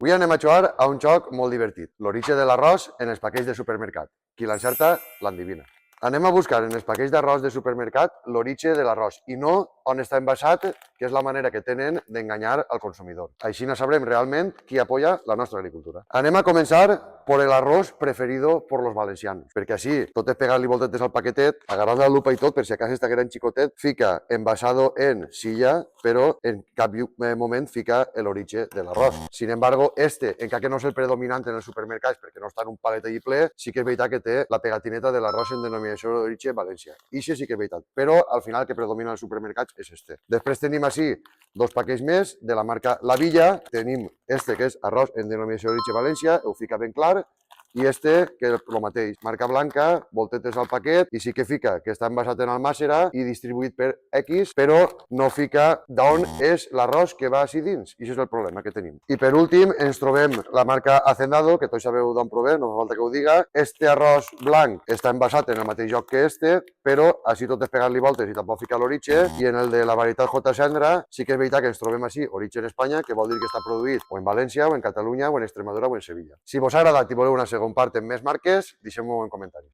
Avui anem a jugar a un joc molt divertit, l'origen de l'arròs en els paquets de supermercat. Qui l'encerta, l'endivina. Anem a buscar en els paquets d'arròs de supermercat l'origen de l'arròs i no on està envasat, que és la manera que tenen d'enganyar al consumidor. Així no sabrem realment qui apoya la nostra agricultura. Anem a començar por el arroz preferido por los valencianos, perquè així, tot és pegar-li voltetes al paquetet, agarrar la lupa i tot, per si acaso està gran xicotet, fica envasado en silla, però en cap moment fica l'origen de l'arròs. Sin embargo, encara que no és el predominant en els supermercats, perquè no està en un palet allí ple, sí que és veritat que té la pegatineta de l'arròs en denominació d'origen València. Ixe sí que és veritat, però al final el que predomina als supermercats és este. Després tenim així dos paquets més de la marca La Villa, tenim que és arròs en denominació d'origen València, ho fica ben clar, i que és el mateix, marca blanca, voltetes al paquet, i sí que fica que està envasat en Almàssera i distribuït per X, però no fica d'on és l'arròs que va així dins, i això és el problema que tenim. I per últim ens trobem la marca Hacendado, que tots sabeu d'on prové, no fa falta que ho diga. Arròs blanc està envasat en el mateix lloc que però així tot és pegar-li voltes i tampoc fica l'origen, i en el de la varietat J. Sandra sí que és veritat que ens trobem així, origen Espanya, que vol dir que està produït o en València, o en Catalunya, o en Extremadura, o en Sevilla. Si vos ha agradat i voleu una segona part amb més marques, deixeu-m'ho en comentaris.